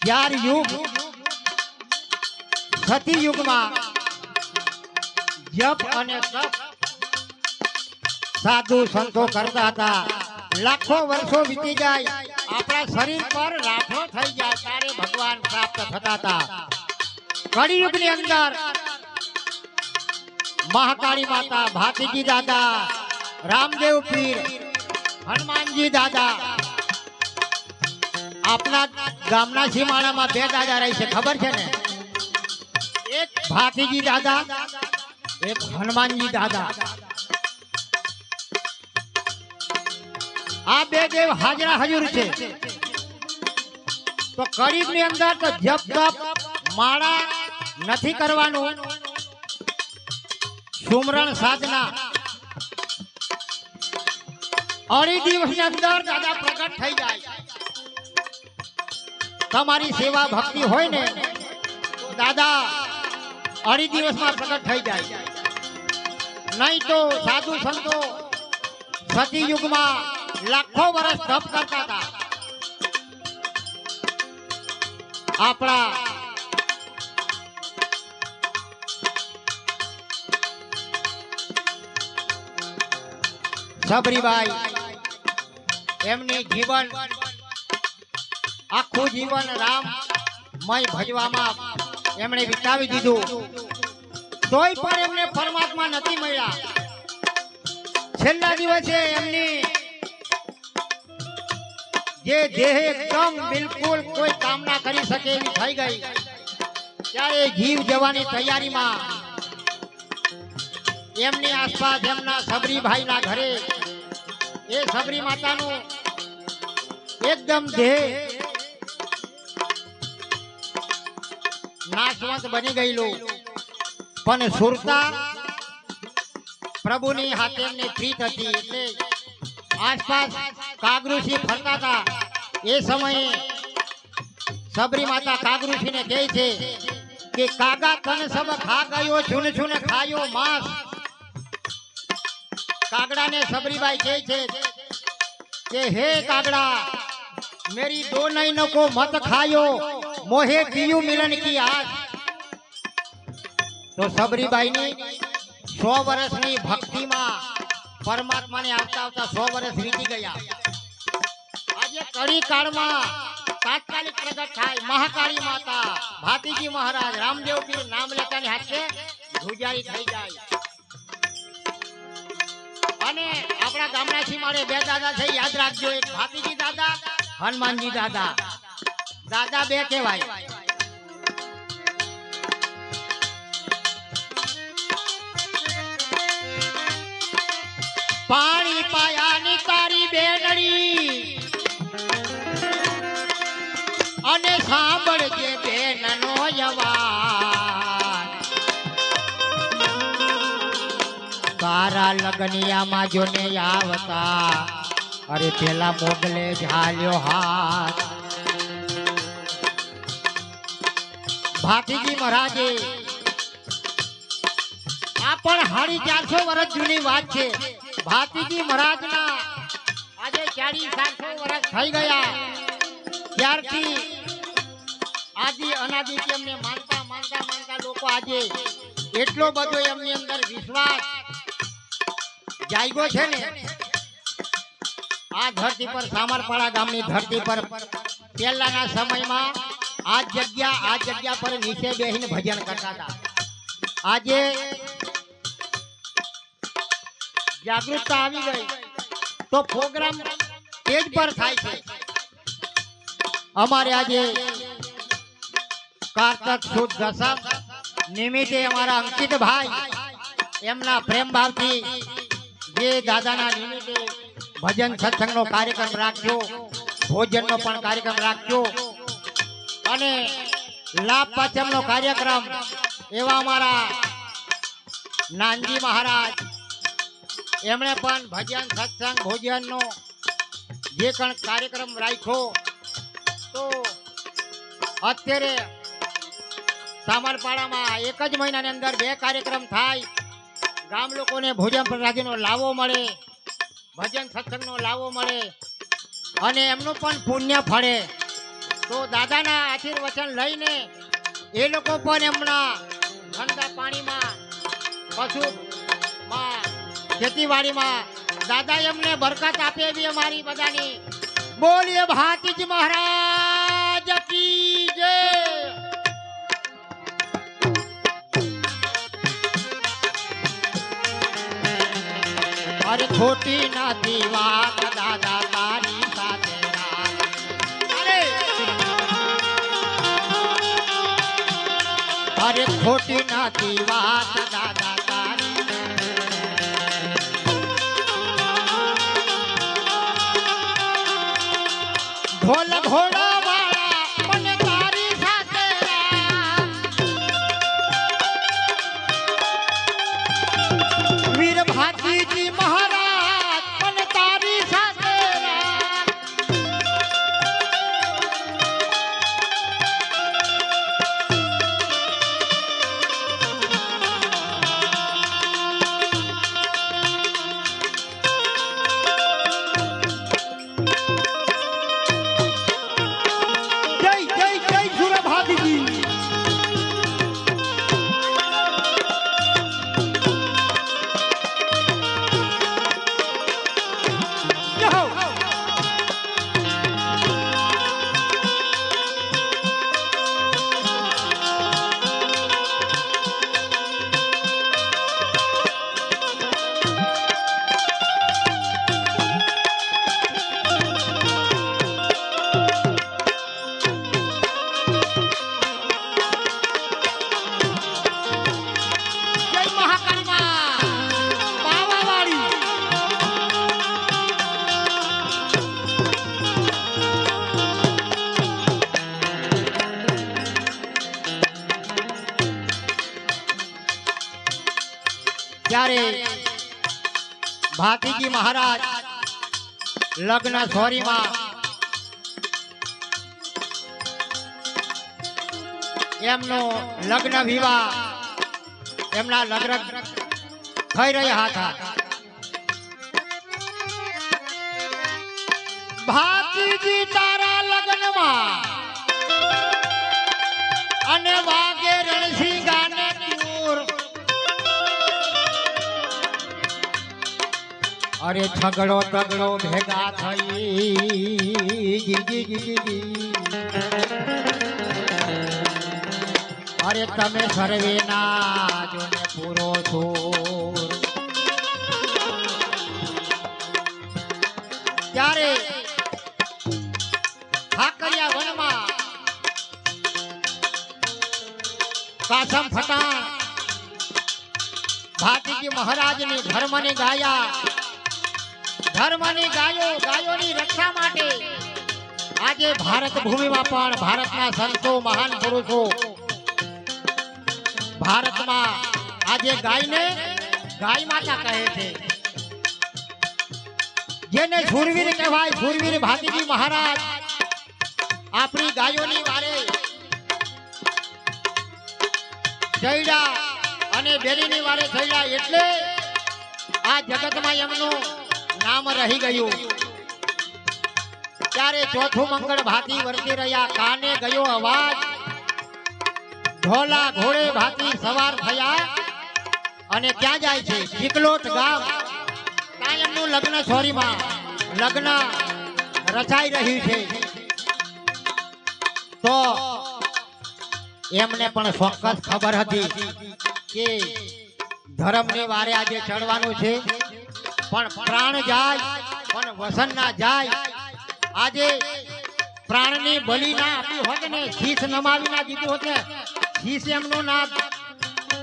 ત્યાર યુગ સતી યુગમાં જપ અને તપ સાધુ સંતો કરતા હતા. લાખો વર્ષો વીતી જાય, આપણા શરીર પર રાઠો થઈ જાય ત્યારે ભગવાન પ્રાપ્ત થતા હતા. કળિયુગની અંદર મહાકાળી માતા, ભાતીજી દાદા, રામદેવ પીર, હનુમાનજી દાદા. આપના ગામના સીમાડામાં બે દાદા રહી છે, ખબર છે ને? એક ભાતીજી દાદા, એક હનુમાનજી દાદા. આ બે દેવ હાજરા હજુર છે. તો કળિયુગની અંદર તો જપ તપ માળા નથી કરવાનું, સુમરણ સાધના. અઢી દિવસની અંદર દાદા પ્રગટ થઈ જાય. તમારી સેવા ભક્તિ હોય ને તો દાદા અઢી દિવસમાં પ્રગટ થઈ જાય. નહીં તો સાધુ સંતો સતી યુગમાં લાખો વર્ષ તપ કરતા હતા. આપણા સબરીબાઈ એમની જીવન આખું જીવન રામમય ભજવામાં એમણે વિતાવી દીધું. તોય પણ એમને પરમાત્મા નથી મળ્યા. છેલ્લા દિવસે એમની જે દેહ એકદમ બિલકુલ કોઈ કામ ના કરી શકે એવી થઈ ગઈ, ત્યારે જીવ જવાની તૈયારીમાં એમની આસપાસ એમના સબરીભાઈના ઘરે એ સબરી માતાનું એકદમ દેહ નાશવંત બની ગયેલું. પણ સુરતા પ્રભુની હાથે એમની પ્રીત હતી એટલે આસપાસ કાગરુષી ફરતા હતા. એ સમયે સબરી માતા કાગરુષીને કહે છે કે કાગા તન સબ ખા ગયો, છુન છુન ખાયો માંસ. કાગડાને સબરીબાઈ કહે છે કે હે કાગડા, मेरी दो नैनों को मत खायो, मोहे कियू मिलन की आस. तो सबरीबाईनी 100 વર્ષની ભક્તિમાં પરમાત્માને આવતા આવતા 100 વર્ષ વીતી ગયા. આજે કળી કાળમાં તાત્કાલિક પ્રગટ થાય મહાકાળી માતા, ભાતીજી મહારાજ, રામદેવ પીર નામ લેતાની હાથે ધુજારી થઈ જાય. અને આપણા ગામના સીમાડે બે દાદા છે, યાદ રાખજો. એક ભાતીજી દાદા, હનુમાનજી દાદા. દાદા બે કહેવાય. પાણી પાયાની તારી બેનડી અને સાંભળજે બેનનો અવાજ. તારા લગનિયામાં જોને આવતા અરે પેલા મોગલે ઝાલ્યો હાથ. ભાતીજી મહારાજે આ પણ 450 વર્ષ જૂની વાત છે. ભાતીજી મહારાજના આજે 40-400 વર્ષ થઈ ગયા. ત્યારથી આદિ અનાદિ એમને માનતા માનતા માનતા લોકો આજે એટલો બધો એમની અંદર વિશ્વાસ જાગ્યો છે ને. આ ધરતી પર સામરપાડા ગામની ધરતી પર પહેલાના સમયમાં આ જગ્યા પર નીચે બેસીને ભજન કરતા હતા. આજે જાગૃતતા આવી ગઈ તો પ્રોગ્રામ સ્ટેજ પર થાય છે. અમારે આજે કારતક સુદ દશમ નિમિત્તે અમારા અંકિતભાઈ એમના પ્રેમ ભાવથી જે દાદાના નિમિત્તે ભજન સત્સંગનો કાર્યક્રમ રાખ્યો, ભોજનનો પણ કાર્યક્રમ રાખ્યો અને લાભ પાચમનો કાર્યક્રમ એવા અમારા નાનજી મહારાજ એમણે પણ ભજન સત્સંગ ભોજનનો જે પણ કાર્યક્રમ રાખ્યો. તો અત્યારે સામરપાડામાં એક જ મહિનાની અંદર 2 કાર્યક્રમ થાય. ગામ લોકોને ભોજન પ્રસાદીનો લાવો મળે, ભજન સત્સંગનો લાવો મળે અને એમનું પણ પુણ્ય ફળે. તો દાદાના આશીર્વચન લઈને એ લોકો પણ એમના ઠંડા પાણીમાં પશુમાં ખેતીવાડીમાં દાદા એમને બરકત આપે એવી અમારી બધાની બોલીએ ભાતીજી મહારાજ કી જય. અરે ખોટી નથી વાત દાદા તારી સાથે અરે ખોટી નથી વાત દાદા તારી ઢોલ ઘોડા વાળા મને તારી સાથે વીર ભાતીજી મહારાજ મને તારી સાથે ત્યારે ભાતીજી મહારાજ લગ્ન સોરીમાં એમનો લગ્ન વિવાહ એમના લગ્ન થઈ રહ્યા હતા. ભાતીજી તારા લગ્નમાં અને વાગે રણસિંહ ગાને પૂર અરે છગડો તગડો ભેગા થઈ અરે તમે સર્વે ના જોને પૂરો છો. ત્યારે ઠાકરિયા વનમાં કાસમ ફટાણ ભાતીજી મહારાજની ધર્મની ગાયા ધર્મની ગાયોની રક્ષા માટે આજે ભારત ભૂમિમાં પણ ભારતના સંતો મહાન પુરુષો ભારતમાં આજે ગાયને ગાય માતા કહે છે. જેને શૂરવીર કહેવાય શૂરવીર ભાતીજી મહારાજ આપણી ગાયોની વારે જયડા અને બેરીની વારે જયડા એટલે આ જગતમાં એમનું નામ રહી ગયું. ત્યારે ચોથું મંગળ ભાતી વર્તી રહ્યા કાને ગયો અવાજ ઢોલા ઘોડે ભાતી સવાર થયા અને ક્યાં જાય છે ચિકલોટ ગામ. ત્યાં એમનું લગ્ન સોરીમાં લગ્ન રચાઈ રહ્યું છે. તો એમને પણ ચોક્કસ ખબર હતી કે ધર્મની વારે આજે ચડવાનું છે પણ પ્રાણ જાય પણ વસન ના જાય. આજે પ્રાણની બલિ ના આપી હોત ને શીશ નમાવી ના દીધું હોત ને શીશ એમનું ના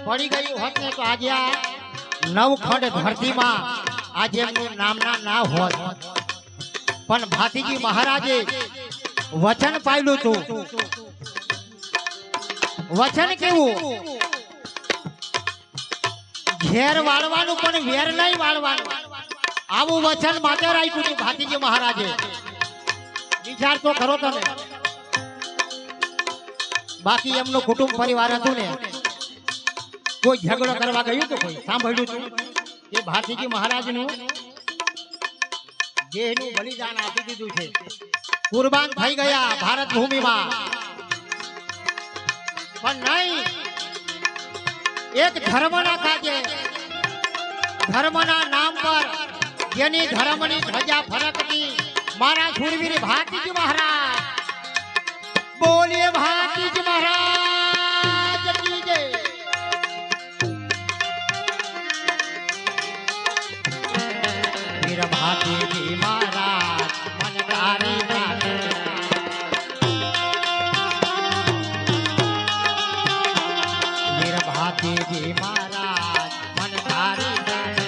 પડી ગયું હોત ને તો આજે આ નવખંડ ધરતીમાં આજે એમનું નામના ના હોત. પણ ભાતીજી મહારાજે વચન પાડ્યું હતું. વચન કેવું ઘેર વાળવાનું પણ વેર નહીં વાળવાનું આવું વચન માટે રાખ્યું હતું ભાતીજી મહારાજે. વિચાર તો ખરો તમે. બાકી એમનું કુટુંબ પરિવાર હતું ને કોઈ ઝઘડો કરવા ગયું તો કોઈ સાંભળ્યું હતું કે ભાતીજી મહારાજનું દેહનું બલિદાન આપી દીધું છે. કુરબાન થઈ ગયા ભારત ભૂમિમાં, પણ નહીં, એક ધર્મના કાજે, ધર્મના નામ પર જેની ધર્મની ધજા ફરકતી મારા શૂરવીર ભાતીજી મહારાજ, બોલીએ ભાતીજી મહારાજ કી જય। વીર ભાતીજી મહારાજ મન તારી સાથે, વીર ભાતીજી મહારાજ મન તારી સાથે।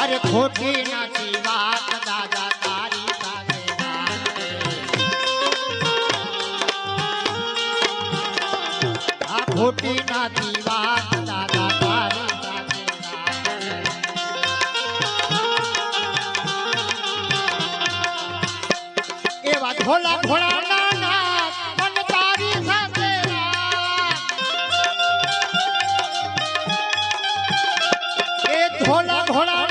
અરે ખોટી નથી વાત દાદા તારી સાથે, આ ખોટી નથી વાત દાદા તારી સાથે। એવા ધોલા ઘોડા નાના મન તારી સાથે, એ ધોલા ઘોડા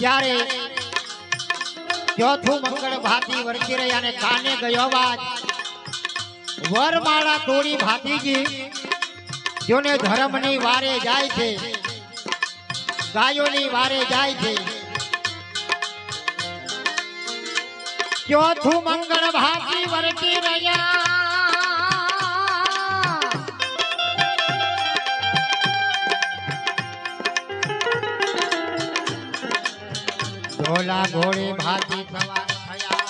ત્યારે ચોથું મંગળ ભાતી વર્તી રહ્યા ને કાને ગયો અવાજ, વરમાળા તોડી ભાતીજી જોને ધર્મની વારે જાય છે, ગાયોની વારે જાય છે। ચોથું મંગળ ભાતી વર્તી રહ્યા, ઢોલા ઘોડે ભાતી સવાર થયા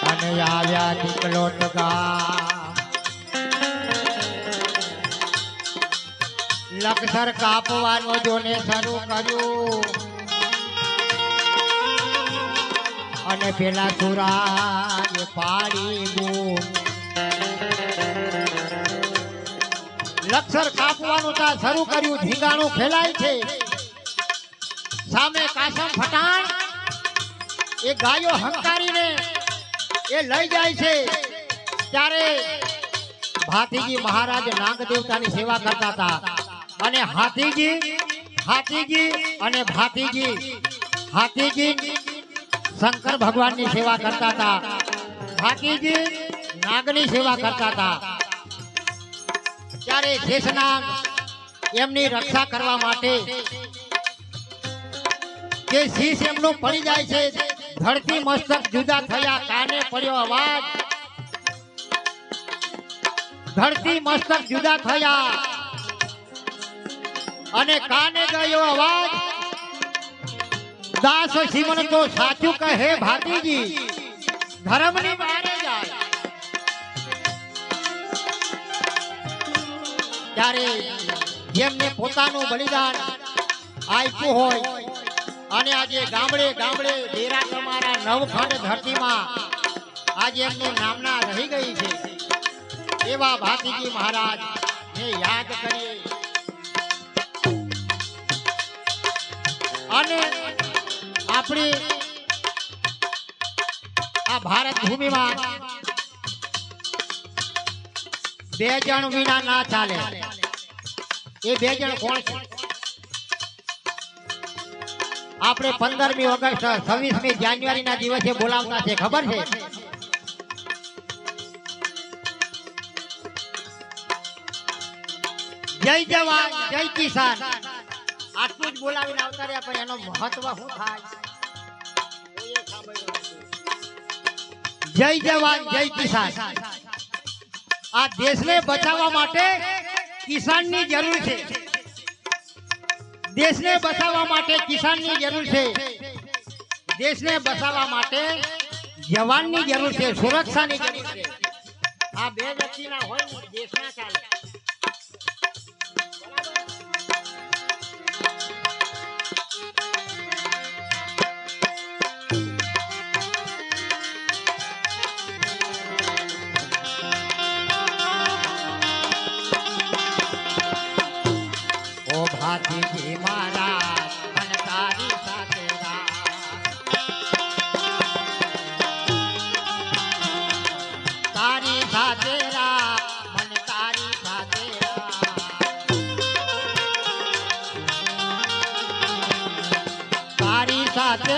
અને આવ્યા નીકલોટ ગામ। લક્ષર કાપવાનો જોને શરૂ કર્યું અને પેલા સુરાજ પાડી બૂમ। લક્ષર કાપવાનું તા શરૂ કર્યું, ધીંગાણું ખેલાય છે, સામે કાસમ ફટાણ એ ગાયો હંકારીને એ લઈ જાય છે। ત્યારે ભાતીજી મહારાજ નાગ દેવતાની સેવા કરતા હતા અને હાથીજી અને ભાતીજી શંકર ભગવાનની સેવા કરતા હતા, ભાતીજી નાગની સેવા કરતા હતા। ત્યારે શેષનાગ એમની રક્ષા કરવા માટે કે શીશ એમનું પડી જાય છે, ધરતી મસ્તક જુદા થયા, કાને પડ્યો અવાજ, ધરતી મસ્તક જુદા થયા અને કાને ગયો અવાજ, દાસ શિવન તો સાચું કહે ભાતીજી ધર્મની વારે જાય। ત્યારે જેમને પોતાનું બલિદાન આપ્યું હોય અને આજે ગામડે ગામડે ડેરા તમારા નવખંડ ધરતીમાં આજે એમનું નામના રહી ગઈ છે, એવા ભાતીજી મહારાજ ને યાદ કરીએ અને આપણી આ ભારત ભૂમિમાં બે જણ વિના ના ચાલે. એ બે જણ કોણ છે? આપણે 15મી ઓગસ્ટ 26મી જાન્યુઆરી ના દિવસે બોલાવતા છે, ખબર છે? જય જવાન જય કિસાન આટલું જ બોલાવીને આવતા રહ્યા, પણ એનો મહત્વ શું થાય? જય જવાન જય કિસાન. આ દેશને બચાવવા માટે કિસાનની જરૂર છે. દેશને બચાવવા માટે કિસાનની જરૂર છે. દેશને બચાવવા માટે જવાનની જરૂર છે, સુરક્ષાની જરૂર છે. આ બે વ્યક્તિના હોય ને દેશ ના ચાલે. ભાતીજી મહારાજ મન તારી સાથે તારી સાથે મન તારી સાથે તારી સાથે